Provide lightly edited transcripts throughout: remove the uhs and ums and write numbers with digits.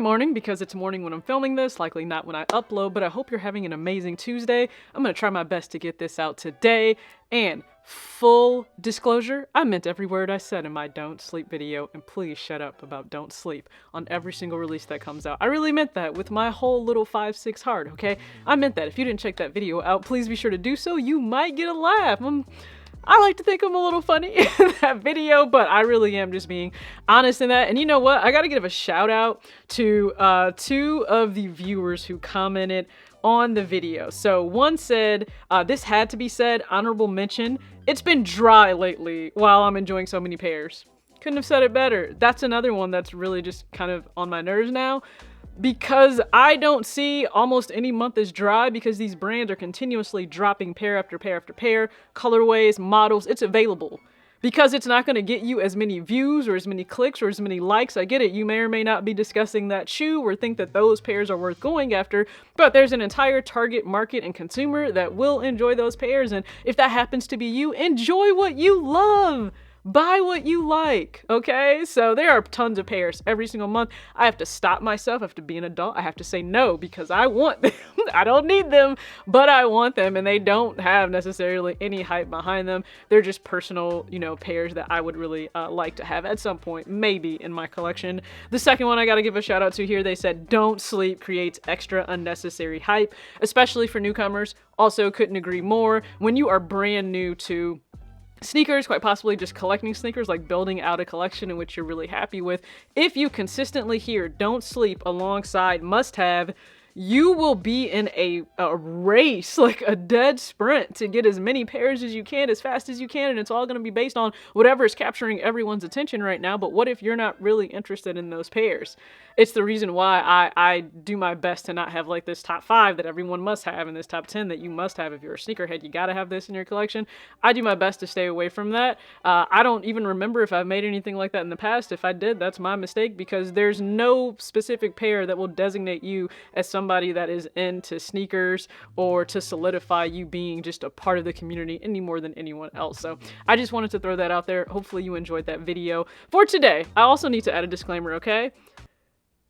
good morning because it's morning when I'm filming this, likely not when I upload, but I hope you're having an amazing Tuesday. I'm going to try my best to get this out today. And full disclosure, I meant every word I said in my don't sleep video, and please shut up about don't sleep on every single release that comes out. I really meant that with my whole little 5-6 heart, okay? I meant that. If you didn't check that video out, please be sure to do so. You might get a laugh. I like to think I'm a little funny in that video, but I really am just being honest in that. And you know what? I got to give a shout out to 2 of the viewers who commented on the video. So one said, this had to be said, honorable mention. It's been dry lately while I'm enjoying so many pairs. Couldn't have said it better. That's another one that's really just kind of on my nerves now, because I don't see almost any month as dry because these brands are continuously dropping pair after pair after pair, colorways, models. It's available because it's not going to get you as many views or as many clicks or as many likes. I get it. You may or may not be discussing that shoe or think that those pairs are worth going after, but there's an entire target market and consumer that will enjoy those pairs. And if that happens to be you, enjoy what you love. Buy what you like, okay? So there are tons of pairs every single month. I have to stop myself. I have to be an adult. I have to say no because I want them. I don't need them, but I want them, and they don't have necessarily any hype behind them. They're just personal, pairs that I would really like to have at some point, maybe in my collection. The second one I got to give a shout out to here, they said, don't sleep creates extra unnecessary hype, especially for newcomers. Also, couldn't agree more. When you are brand new to sneakers, quite possibly just collecting sneakers, like building out a collection in which you're really happy with, if you consistently hear don't sleep alongside must have, you will be in a race, like a dead sprint, to get as many pairs as you can, as fast as you can, and it's all going to be based on whatever is capturing everyone's attention right now. But what if you're not really interested in those pairs? It's the reason why I do my best to not have like this top 5 that everyone must have and this top 10 that you must have. If you're a sneakerhead, you got to have this in your collection. I do my best to stay away from that. I don't even remember if I've made anything like that in the past. If I did, that's my mistake, because there's no specific pair that will designate you as somebody that is into sneakers or to solidify you being just a part of the community any more than anyone else. So I just wanted to throw that out there. Hopefully you enjoyed that video. For today, I also need to add a disclaimer, okay?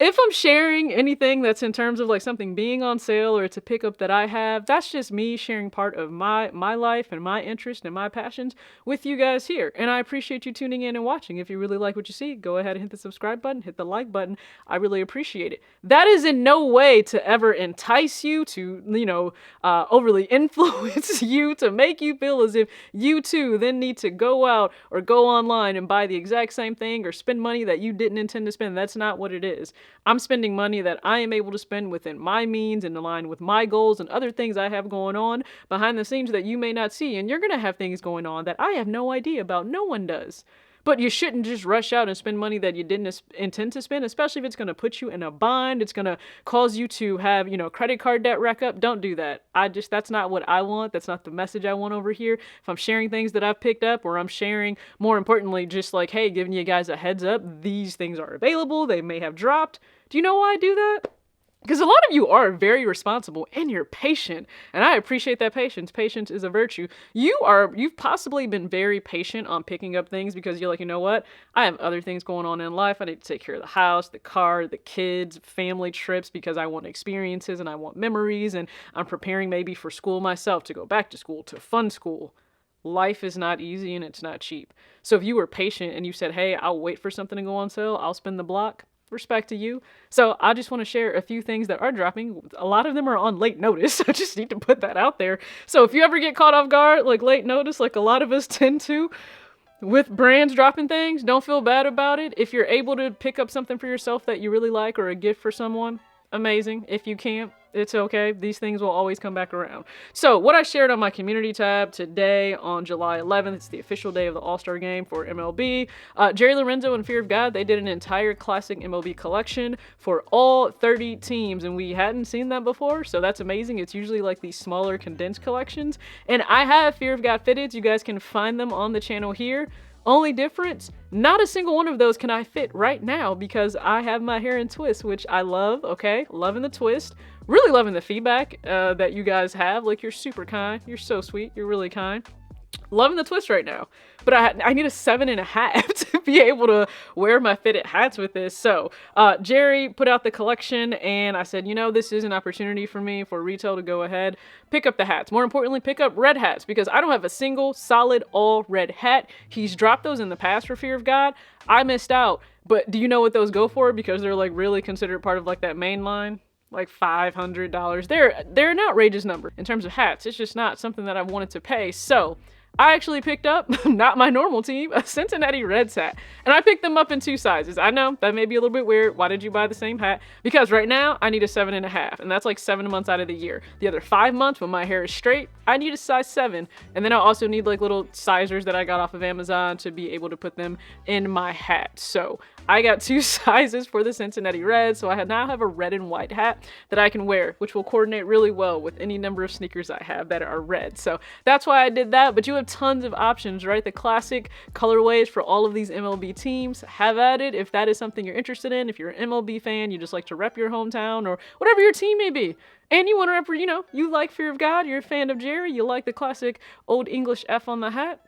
If I'm sharing anything that's in terms of like something being on sale or it's a pickup that I have, that's just me sharing part of my life and my interest and my passions with you guys here. And I appreciate you tuning in and watching. If you really like what you see, go ahead and hit the subscribe button, hit the like button. I really appreciate it. That is in no way to ever entice you, to, overly influence you, to make you feel as if you too then need to go out or go online and buy the exact same thing or spend money that you didn't intend to spend. That's not what it is. I'm spending money that I am able to spend within my means and align with my goals and other things I have going on behind the scenes that you may not see. And you're going to have things going on that I have no idea about. No one does. But you shouldn't just rush out and spend money that you didn't intend to spend, especially if it's going to put you in a bind. It's going to cause you to have, credit card debt rack up. Don't do that. That's not what I want. That's not the message I want over here. If I'm sharing things that I've picked up, or I'm sharing, more importantly, just like, hey, giving you guys a heads up, these things are available. They may have dropped. Do you know why I do that? Because a lot of you are very responsible and you're patient, and I appreciate that patience. Patience is a virtue. You've possibly been very patient on picking up things because you're like, you know what? I have other things going on in life. I need to take care of the house, the car, the kids, family trips, because I want experiences and I want memories, and I'm preparing maybe for school myself, to go back to school, to fun school. Life is not easy and it's not cheap. So if you were patient and you said, hey, I'll wait for something to go on sale, I'll spend the block, respect to you. So I just want to share a few things that are dropping. A lot of them are on late notice. I just need to put that out there. So if you ever get caught off guard, like late notice, like a lot of us tend to, with brands dropping things, don't feel bad about it. If you're able to pick up something for yourself that you really like, or a gift for someone, amazing. If you can't, it's okay. These things will always come back around. So what I shared on my community tab today on July 11th, it's the official day of the All-Star game for MLB. Jerry Lorenzo and Fear of God, they did an entire classic MLB collection for all 30 teams, and we hadn't seen that before, so that's amazing. It's usually like these smaller condensed collections, and I have Fear of God fitteds. You guys can find them on the channel here. Only difference, not a single one of those can I fit right now because I have my hair in twists, which I love, okay? Loving the twist. Really loving the feedback that you guys have. Like, you're super kind. You're so sweet. You're really kind. Loving the twist right now. But I need a 7.5 to be able to wear my fitted hats with this. So Jerry put out the collection, and I said, you know, this is an opportunity for me, for retail, to go ahead, pick up the hats. More importantly, pick up red hats, because I don't have a single solid all red hat. He's dropped those in the past for Fear of God. I missed out. But do you know what those go for? Because they're like really considered part of like that main line. Like $500. They're an outrageous number in terms of hats. It's just not something that I wanted to pay. So I actually picked up, not my normal team, a Cincinnati Reds hat. And I picked them up in 2 sizes. I know that may be a little bit weird. Why did you buy the same hat? Because right now I need a 7.5, and that's like 7 months out of the year. The other 5 months when my hair is straight, I need a size 7. And then I also need like little sizers that I got off of Amazon to be able to put them in my hat. So I got 2 sizes for the Cincinnati Reds, so I now have a red and white hat that I can wear, which will coordinate really well with any number of sneakers I have that are red. So that's why I did that. But you have tons of options, right? The classic colorways for all of these MLB teams. Have at it if that is something you're interested in. If you're an MLB fan, you just like to rep your hometown or whatever your team may be. And you want to rep, you know, you like Fear of God, you're a fan of Jerry, you like the classic Old English F on the hat.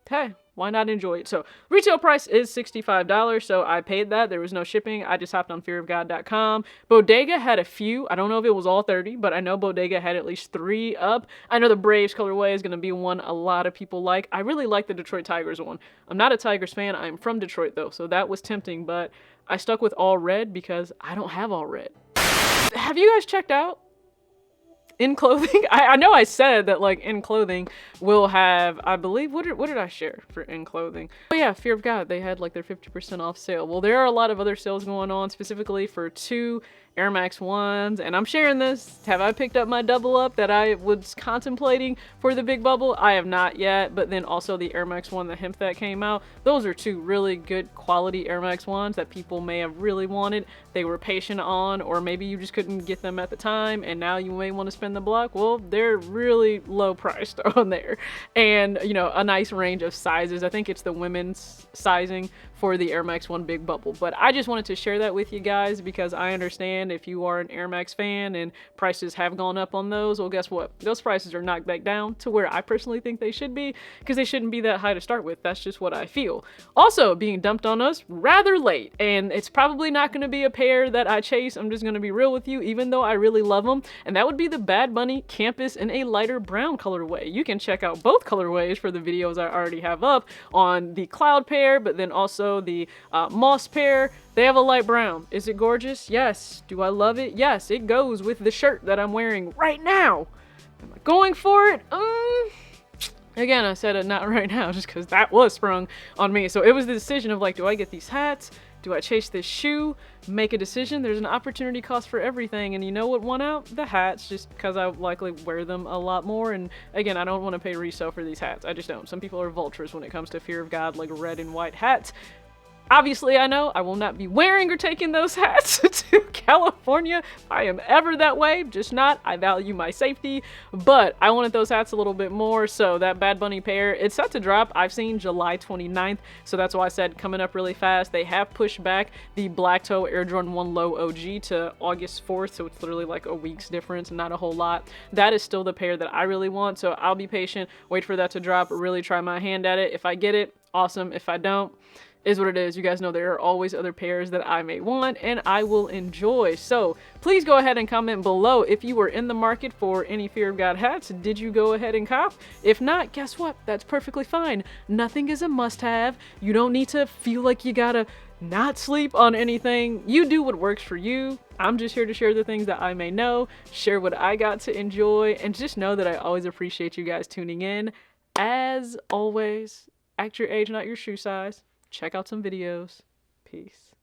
Hey, why not enjoy it? So retail price is $65, so I paid that. There was no shipping. I just hopped on fearofgod.com. Bodega had a few. I don't know if it was all 30, but I know Bodega had at least 3 up. I know the Braves colorway is going to be one a lot of people like. I really like the Detroit Tigers one. I'm not a Tigers fan. I'm from Detroit though, so that was tempting, but I stuck with all red because I don't have all red. Have you guys checked out In Clothing? I know I said that like In Clothing will have, I believe, what did I share for In Clothing? Oh yeah, Fear of God, they had like their 50% off sale. Well, there are a lot of other sales going on, specifically for 2 Air Max 1s, and I'm sharing this. Have I picked up my double up that I was contemplating for the big bubble? I have not yet, but then also the Air Max 1, the hemp that came out. Those are 2 really good quality Air Max 1s that people may have really wanted. They were patient on, or maybe you just couldn't get them at the time, and now you may want to spend the block. Well, they're really low priced on there, and you know, a nice range of sizes. I think it's the women's sizing for the Air Max 1 Big Bubble, but I just wanted to share that with you guys because I understand if you are an Air Max fan and prices have gone up on those, well, guess what? Those prices are knocked back down to where I personally think they should be, because they shouldn't be that high to start with. That's just what I feel. Also, being dumped on us rather late, and it's probably not going to be a pair that I chase. I'm just going to be real with you, even though I really love them, and that would be the Bad Bunny Campus in a lighter brown colorway. You can check out both colorways for the videos I already have up on the Cloud pair, but then also the Moss pair. They have a light brown. Is it gorgeous? Yes. Do I love it? Yes. It goes with the shirt that I'm wearing right now. Am I going for it? Again, I said it not right now just because that was sprung on me. So it was the decision of like, do I get these hats? Do I chase this shoe? Make a decision. There's an opportunity cost for everything. And you know what won out? The hats, just because I likely wear them a lot more. And again, I don't want to pay resale for these hats. I just don't. Some people are vultures when it comes to Fear of God, like red and white hats. Obviously, I know I will not be wearing or taking those hats to California if I am ever that way. Just not. I value my safety, but I wanted those hats a little bit more. So that Bad Bunny pair, it's set to drop. I've seen July 29th, so that's why I said coming up really fast. They have pushed back the Black Toe Air Jordan 1 Low OG to August 4th, so it's literally like a week's difference, not a whole lot. That is still the pair that I really want, so I'll be patient, wait for that to drop, really try my hand at it. If I get it, awesome. If I don't, is what it is. You guys know there are always other pairs that I may want and I will enjoy. So please go ahead and comment below if you were in the market for any Fear of God hats. Did you go ahead and cop? If not, guess what? That's perfectly fine. Nothing is a must-have. You don't need to feel like you gotta not sleep on anything. You do what works for you. I'm just here to share the things that I may know, share what I got to enjoy, and just know that I always appreciate you guys tuning in. As always, act your age, not your shoe size. Check out some videos. Peace.